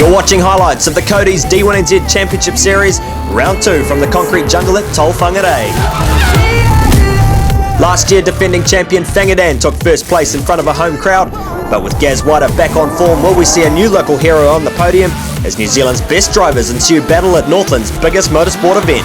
You're watching highlights of the Cody's D1NZ Championship Series, Round 2 from the concrete jungle at Whangarei. Last year, defending champion Whangarei took first place in front of a home crowd, but with Gaz Whiter back on form, will we see a new local hero on the podium as New Zealand's best drivers ensue battle at Northland's biggest motorsport event?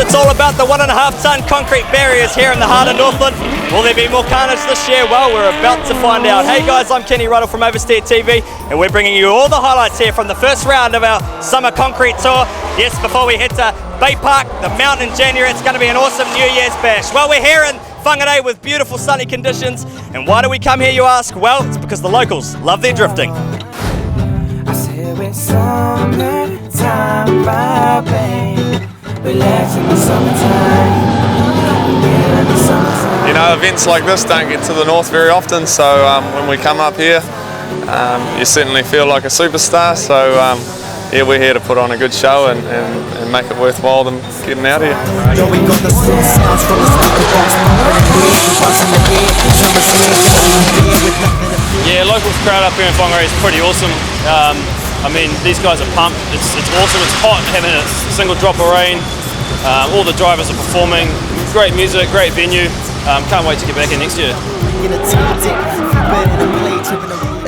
It's all about the 1.5 tonne concrete barriers here in the heart of Northland. Will there be more carnage this year? Well, we're about to find out. Hey guys, I'm Ruddell from Oversteer TV, and we're bringing you all the highlights here from the first round of our summer concrete tour. Yes, before we head to Bay Park, the mountain in January, it's going to be an awesome New Year's bash. Well, we're here in Whangarei with beautiful sunny conditions. And why do we come here, you ask? Well, it's because the locals love their drifting. I said we're summertime vibing. Relax in the summertime. You know, events like this don't get to the north very often, so when we come up here, you certainly feel like a superstar. So yeah, we're here to put on a good show and make it worthwhile them getting out here. Yeah, local crowd up here in Whangarei is pretty awesome. I mean, these guys are pumped. It's awesome. It's hot, having a single drop of rain. All the drivers are performing. Great music, great venue. Can't wait to get back here next year.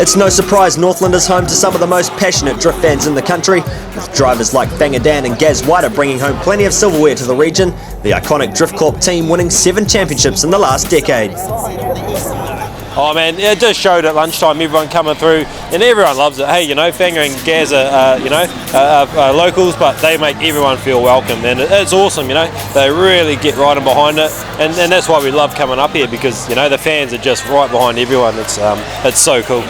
It's no surprise Northland is home to some of the most passionate drift fans in the country, with drivers like Whangarei and Gaz Whiter bringing home plenty of silverware to the region, the iconic Drift Corp team winning 7 championships in the last decade. Oh man, it just showed at lunchtime, everyone coming through, and everyone loves it. Hey, you know, Whangarei and Gaz are locals, but they make everyone feel welcome, and it's awesome, you know. They really get right in behind it, and that's why we love coming up here, because, you know, the fans are just right behind everyone. It's so cool.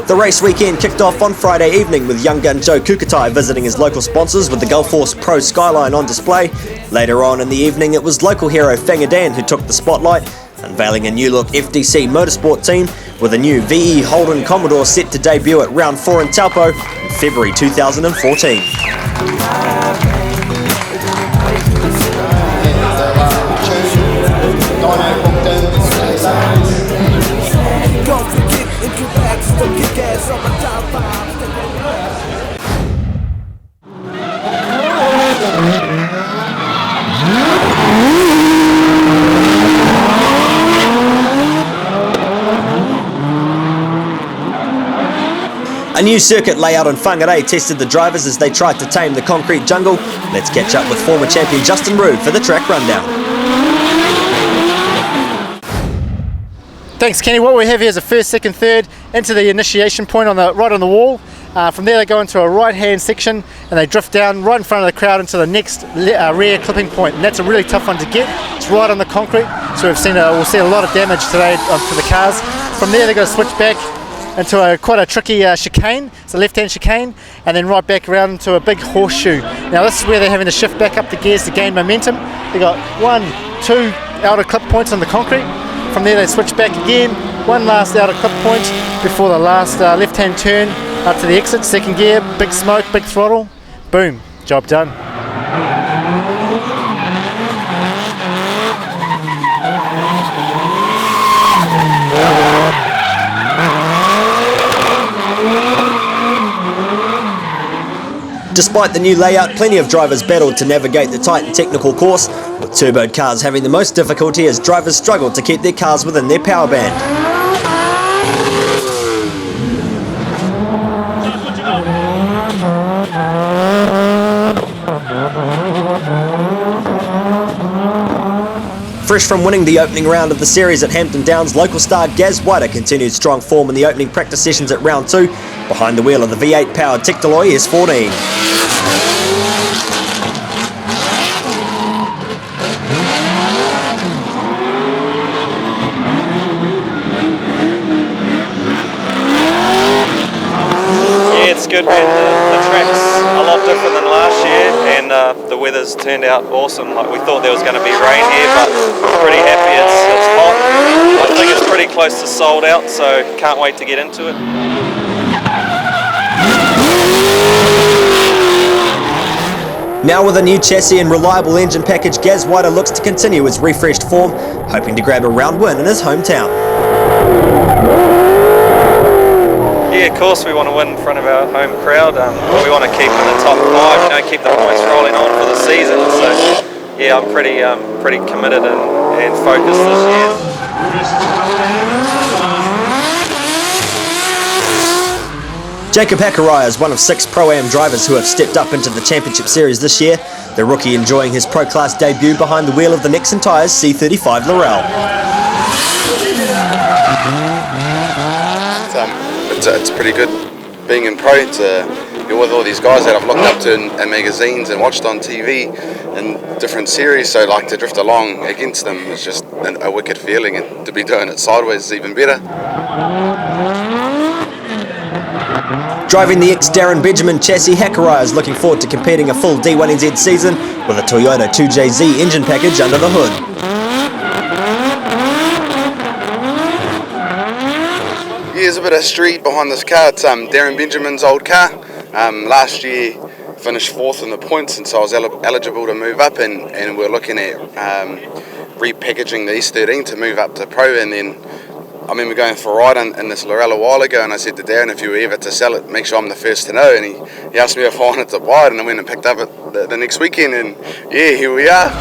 The race weekend kicked off on Friday evening with young gun Joe Kukatai visiting his local sponsors with the Gulf Force Pro Skyline on display. Later on in the evening, it was local hero Whangarei who took the spotlight, unveiling a new look FDC motorsport team with a new VE Holden Commodore set to debut at Round 4 in Taupo in February 2014. A new circuit layout in Whangarei tested the drivers as they tried to tame the concrete jungle. Let's catch up with former champion Justin Rood for the track rundown. Thanks, Kenny. What we have here is a first, second, third into the initiation point right on the wall. From there they go into a right-hand section and they drift down right in front of the crowd into the next rear clipping point, and that's a really tough one to get. It's right on the concrete, so we'll see a lot of damage today to the cars. From there they're going to switch back into quite a tricky chicane. It's a left-hand chicane, and then right back around into a big horseshoe. Now this is where they're having to shift back up the gears to gain momentum. They got 1, 2 outer clip points on the concrete. From there they switch back again, one last outer clip point before the last left-hand turn up to the exit, second gear, big smoke, big throttle, boom, job done. Despite the new layout, plenty of drivers battled to navigate the tight and technical course, with turboed cars having the most difficulty as drivers struggled to keep their cars within their power band. Fresh from winning the opening round of the series at Hampton Downs, local star Gaz Whiter continued strong form in the opening practice sessions at round 2, behind the wheel of the V8 powered Tiktaloi S14. Yeah, it's good, man. The track's a lot different than last year. and the weather's turned out awesome. Like, we thought there was going to be rain here, but pretty happy it's hot. I think it's pretty close to sold out, so can't wait to get into it. Now with a new chassis and reliable engine package, Gaz Whiter looks to continue his refreshed form, hoping to grab a round win in his hometown. Yeah, of course we want to win in front of our home crowd. We want to keep in the top 5, keep the points rolling on for the season. So yeah, I'm pretty committed and focused this year. Jacob Whangarei is one of 6 Pro-Am drivers who have stepped up into the Championship Series this year, the rookie enjoying his Pro-Class debut behind the wheel of the Nexon Tyres C35 Lorel. It's pretty good being in Pro. You're with all these guys that I've looked up to in magazines and watched on TV in different series, so like to drift along against them is just a wicked feeling, and to be doing it sideways is even better. Driving the ex-Darren Benjamin chassis, Whangarei is looking forward to competing a full D1NZ season with a Toyota 2JZ engine package under the hood. Yeah, there's a bit of history behind this car. It's Darren Benjamin's old car. Last year finished 4th in the points, and so I was eligible to move up, and we're looking at repackaging the S13 to move up to Pro. And then I remember going for a ride in this Lorel a while ago, and I said to Darren, if you were ever to sell it, make sure I'm the first to know. And he asked me if I wanted to buy it, and I went and picked up it the next weekend, and yeah, here we are.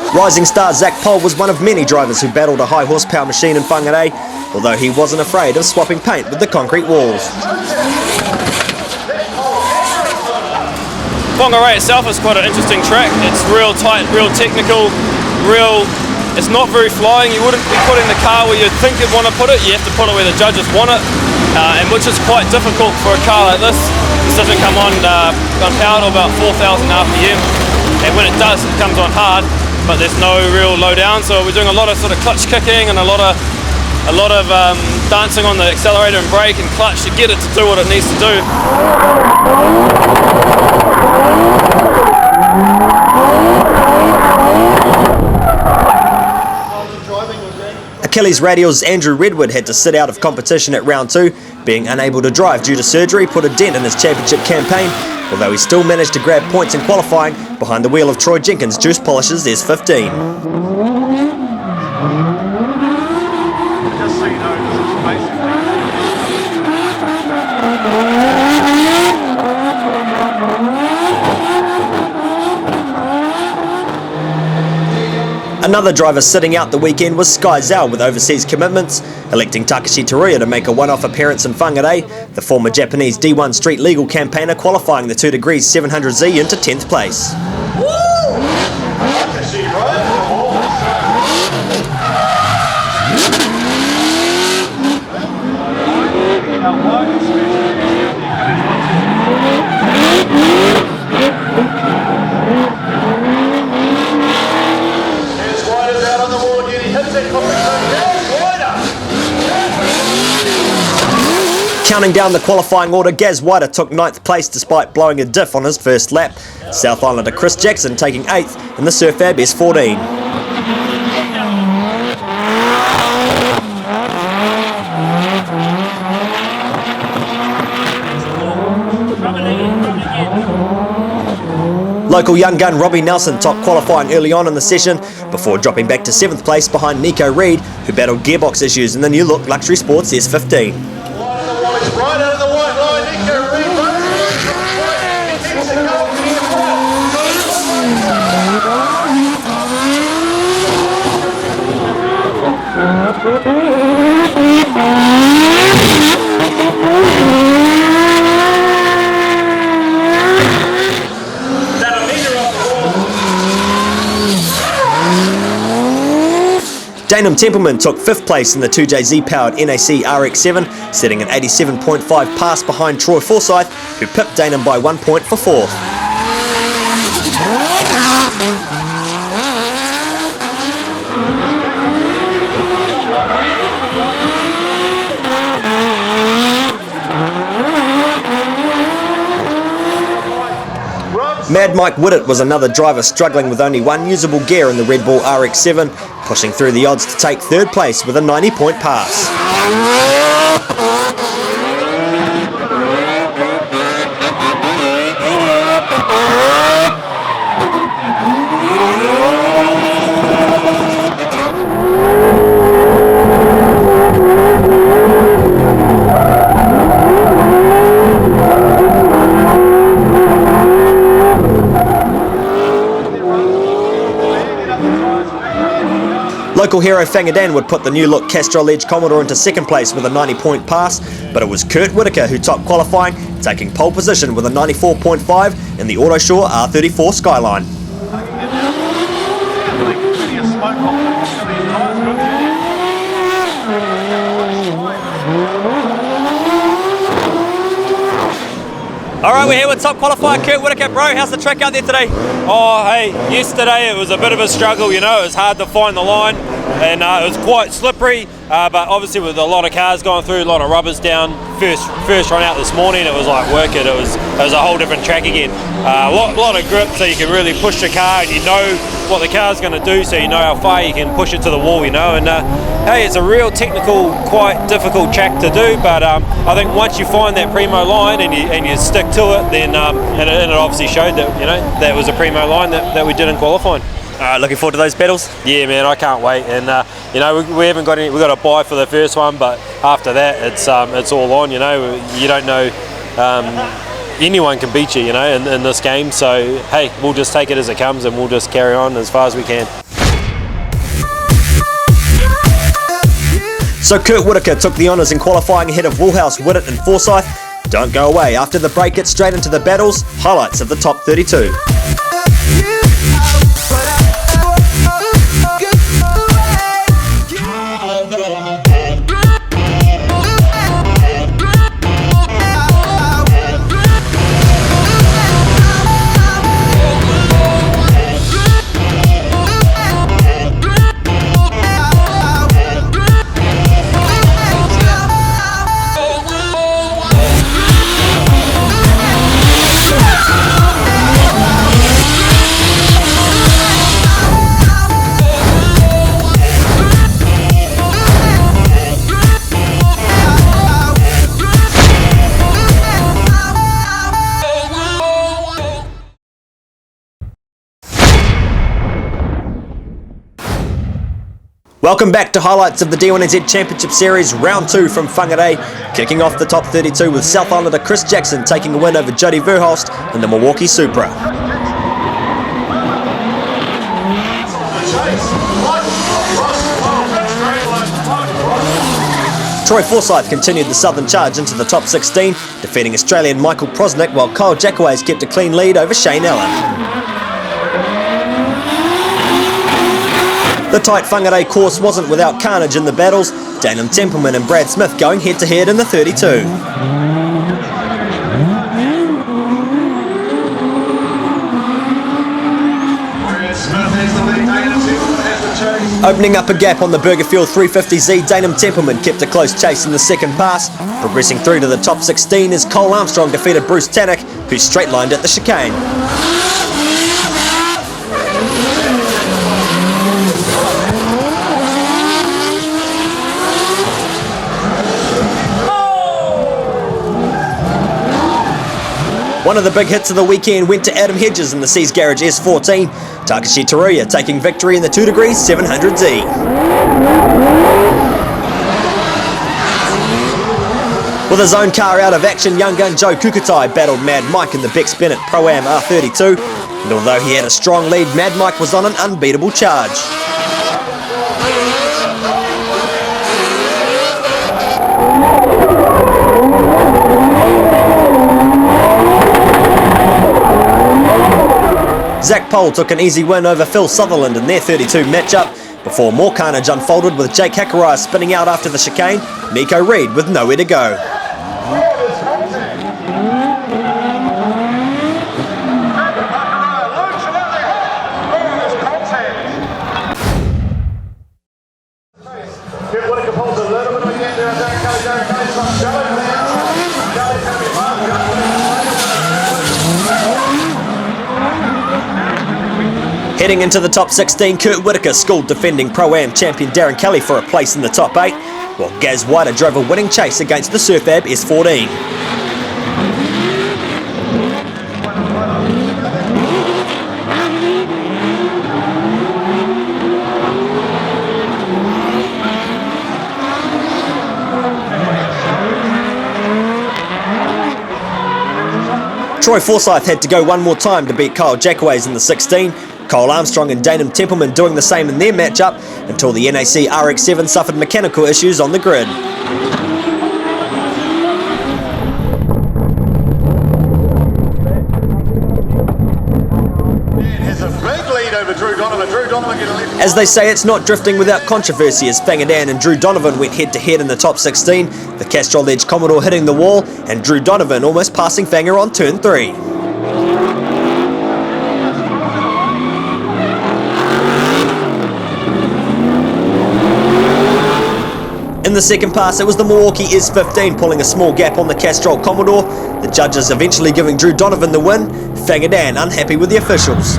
Rising star Zach Poll was one of many drivers who battled a high horsepower machine in Whangarei, although he wasn't afraid of swapping paint with the concrete walls. Whangarei itself is quite an interesting track. It's real tight, real technical, it's not very flying. You wouldn't be putting the car where you'd think you'd want to put it. You have to put it where the judges want it, and which is quite difficult for a car like this. This doesn't come on power to about 4,000 RPM, and when it does, it comes on hard, but there's no real low down. So we're doing a lot of sort of clutch kicking and a lot of dancing on the accelerator and brake and clutch to get it to do what it needs to do. Achilles Radial's Andrew Redwood had to sit out of competition at round 2, being unable to drive due to surgery put a dent in his championship campaign, although he still managed to grab points in qualifying behind the wheel of Troy Jenkins' Juice Polish's S15. Another driver sitting out the weekend was Sky Zhao with overseas commitments, electing Takashi Teruya to make a one-off appearance in Whangarei, the former Japanese D1 Street legal campaigner qualifying the 2 Degrees 700Z into 10th place. Counting down the qualifying order, Gaz Whiter took 9th place despite blowing a diff on his first lap. South Islander Chris Jackson taking 8th in the Surfab S14. Local young gun Robbie Nelson topped qualifying early on in the session before dropping back to 7th place behind Nico Reed, who battled gearbox issues in the new look Luxury Sports S15. Right out of the white line, Nico Reed. Danum Templeman took 5th place in the 2JZ powered NAC RX7, setting an 87.5 pass behind Troy Forsyth, who pipped Danum by 1 point for 4th. Mad Mike Whittett was another driver struggling with only one usable gear in the Red Bull RX-7, pushing through the odds to take third place with a 90-point pass. Local hero Whangarei would put the new-look Castrol Edge Commodore into second place with a 90-point pass, but it was Kurt Whitaker who topped qualifying, taking pole position with a 94.5 in the Autosure R34 Skyline. All right, we're here with top qualifier Kurt Whitaker. Bro, how's the track out there today? Oh, hey, yesterday it was a bit of a struggle, you know, it was hard to find the line and it was quite slippery, but obviously with a lot of cars going through, a lot of rubbers down, first run out this morning, it was like work it, it was a whole different track again. A lot of grip so you can really push the car and you know what the car's going to do so you know how far you can push it to the wall, you know, and hey, it's a real technical, quite difficult track to do, but I think once you find that primo line and you stick to it, then and it obviously showed that, you know, that was a primo line that we did in qualifying. Looking forward to those battles? Yeah, man, I can't wait, and you know, we haven't got any, we got a bye for the first one, but after that it's all on, you know. You don't know, anyone can beat you, you know, in this game, so hey, we'll just take it as it comes and we'll just carry on as far as we can. So Kurt Whitaker took the honours in qualifying ahead of Woolhouse, Whittett and Forsyth. Don't go away, after the break get straight into the battles, highlights of the top 32. Welcome back to highlights of the D1NZ Championship Series Round 2 from Whangarei, kicking off the top 32 with South Islander Chris Jackson taking a win over Jody Verhulst in the Milwaukee Supra. Troy Forsyth continued the Southern charge into the top 16, defeating Australian Michael Prosnick, while Kyle Jackaways kept a clean lead over Shane Allen. The tight Whangarei course wasn't without carnage in the battles, Daniel Templeman and Brad Smith going head-to-head in the 32. Opening up a gap on the Burgerfield 350Z, Danum Templeman kept a close chase in the second pass. Progressing through to the top 16 as Cole Armstrong defeated Bruce Tannock, who straight-lined at the chicane. One of the big hits of the weekend went to Adam Hedges in the Seas Garage S14, Takashi Teruya taking victory in the 2 Degrees 700Z. With his own car out of action, young gun Joe Kukatai battled Mad Mike in the Bex Bennett Pro-Am R32, and although he had a strong lead, Mad Mike was on an unbeatable charge. Zach Pohl took an easy win over Phil Sutherland in their 32 matchup, before more carnage unfolded with Jake Hakaraya spinning out after the chicane, Nico Reed with nowhere to go. Heading into the top 16, Kurt Whitaker schooled defending Pro-Am champion Darren Kelly for a place in the top 8, while Gaz Whiter drove a winning chase against the Surfab S14. Troy Forsyth had to go one more time to beat Kyle Jackaways in the 16, Cole Armstrong and Danum Templeman doing the same in their matchup until the NAC RX7 suffered mechanical issues on the grid. Has a big lead over Drew Donovan. Drew Donovan getting a lead. As they say, it's not drifting without controversy as Whangarei and Drew Donovan went head-to-head in the top 16, the Castrol Edge Commodore hitting the wall and Drew Donovan almost passing Whangarei on turn 3. In the second pass, it was the Milwaukee S15 pulling a small gap on the Castrol Commodore, the judges eventually giving Drew Donovan the win, Whangarei unhappy with the officials.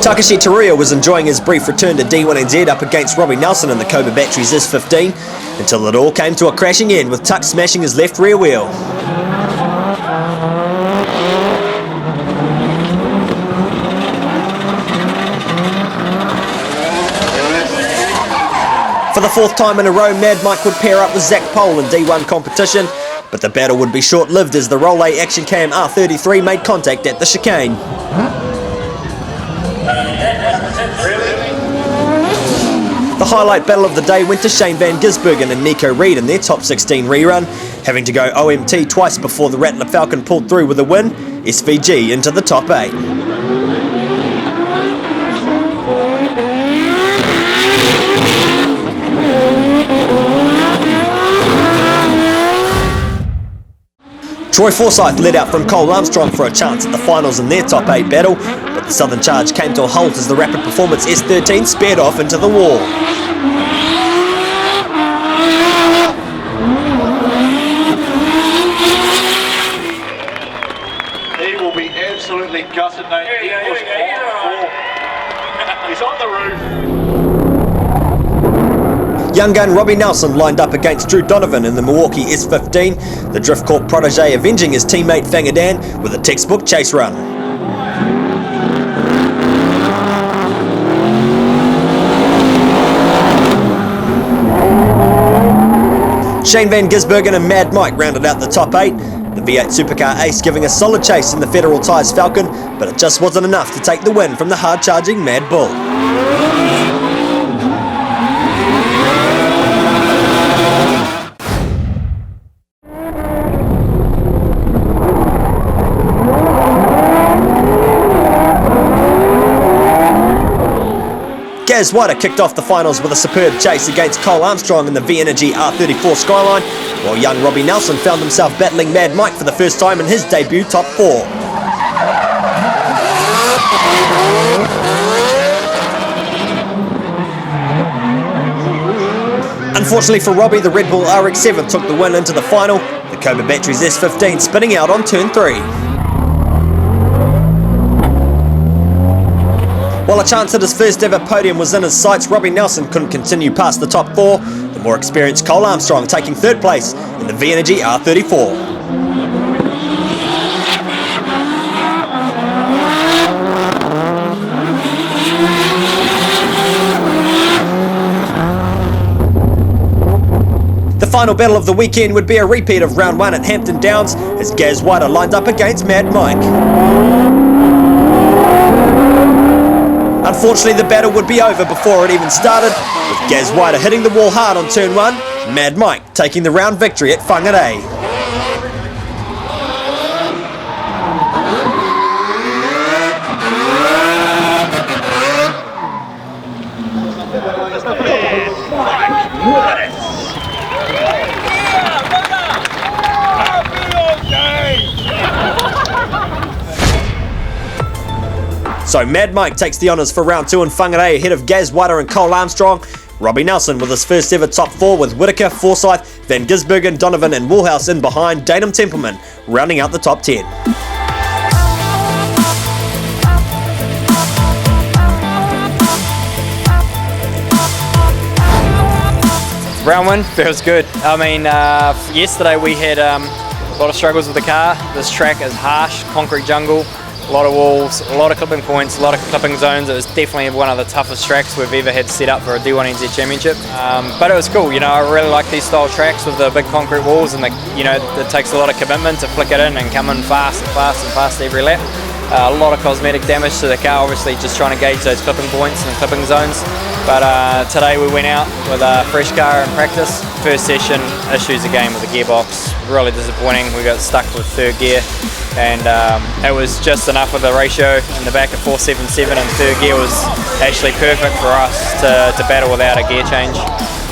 Takashi Taruya was enjoying his brief return to D1NZ up against Robbie Nelson in the Cobra Batteries S15 until it all came to a crashing end with Tuck smashing his left rear wheel. For the fourth time in a row, Mad Mike would pair up with Zach Pole in D1 competition, but the battle would be short-lived as the Rolei Action Cam R33 made contact at the chicane. The highlight battle of the day went to Shane Van Gisbergen and Nico Reed in their top 16 rerun, having to go OMT twice before the Rattler Falcon pulled through with a win, SVG into the top 8. Troy Forsyth led out from Cole Armstrong for a chance at the finals in their top 8 battle, but the Southern Charge came to a halt as the Rapid Performance S13 sped off into the wall. He will be absolutely gutted, mate. He's on the roof. Young gun Robbie Nelson lined up against Drew Donovan in the Milwaukee S15, the Drift Corp protege avenging his teammate Whangarei with a textbook chase run. Shane Van Gisbergen and Mad Mike rounded out the top 8, the V8 Supercar Ace giving a solid chase in the Federal Tyres Falcon, but it just wasn't enough to take the win from the hard-charging Mad Bull. Gaz Whiter kicked off the finals with a superb chase against Cole Armstrong in the V-Energy R34 Skyline, while young Robbie Nelson found himself battling Mad Mike for the first time in his debut top 4. Unfortunately for Robbie, the Red Bull RX7 took the win into the final, the Cobra Batteries S15 spinning out on turn 3. While a chance at his first ever podium was in his sights, Robbie Nelson couldn't continue past the top 4, the more experienced Cole Armstrong taking 3rd place in the V-Energy R34. The final battle of the weekend would be a repeat of round 1 at Hampton Downs as Gaz Whiter lined up against Mad Mike. Unfortunately, the battle would be over before it even started, with Gaz Whiter hitting the wall hard on turn 1, Mad Mike taking the round victory at Whangarei. So Mad Mike takes the honours for round 2 in Whangarei ahead of Gaz Whiter and Cole Armstrong. Robbie Nelson with his first ever top 4 with Whitaker, Forsyth, Van Gisbergen, Donovan and Woolhouse in behind, Datum Templeman rounding out the top 10. Round one feels good. I mean, yesterday we had a lot of struggles with the car. This track is harsh, concrete jungle, a lot of walls, a lot of clipping points, a lot of clipping zones. It was definitely one of the toughest tracks we've ever had set up for a D1NZ championship. But it was cool, you know, I really like these style tracks with the big concrete walls, and it takes a lot of commitment to flick it in and come in fast and fast and fast every lap. A lot of cosmetic damage to the car, obviously just trying to gauge those clipping points and clipping zones. But today we went out with a fresh car in practice. First session, issues again with the gearbox. Really disappointing. We got stuck with third gear, and it was just enough of the ratio in the back of 477, and third gear was actually perfect for us to battle without a gear change.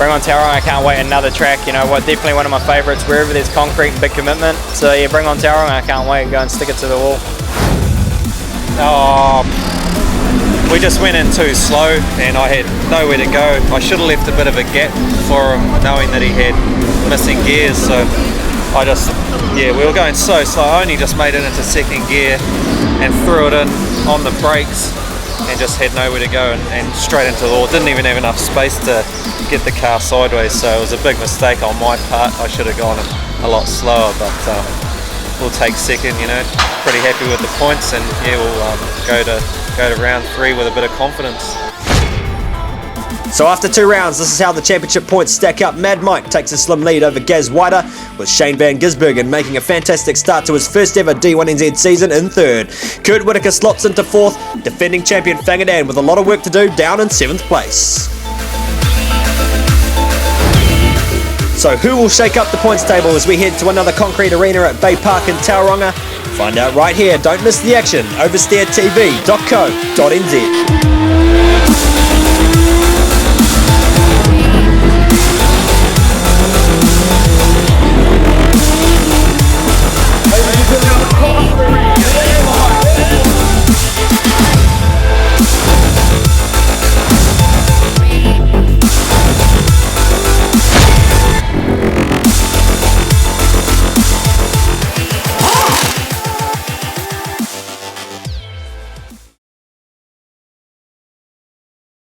Bring on Tauranga, I can't wait, another track, you know what, definitely one of my favourites, wherever there's concrete and big commitment. So yeah, bring on Tauranga, I can't wait, go and stick it to the wall. We just went in too slow and I had nowhere to go. I should have left a bit of a gap for him, knowing that he had missing gears. So we were going so slow. I only just made it into second gear and threw it in on the brakes and just had nowhere to go and straight into the wall. Didn't even have enough space to get the car sideways, so it was a big mistake on my part. I should have gone a lot slower, but we'll take second, you know. Pretty happy with the points, and yeah, we'll go to round 3 with a bit of confidence. So after 2 rounds, this is how the championship points stack up. Mad Mike takes a slim lead over Gaz Wider, with Shane Van Gisbergen making a fantastic start to his first ever D1NZ season in 3rd. Kurt Whitaker slots into 4th, defending champion Whangarei with a lot of work to do down in 7th place. So who will shake up the points table as we head to another concrete arena at Bay Park in Tauranga? Find out right here. Don't miss the action. Oversteertv.co.nz.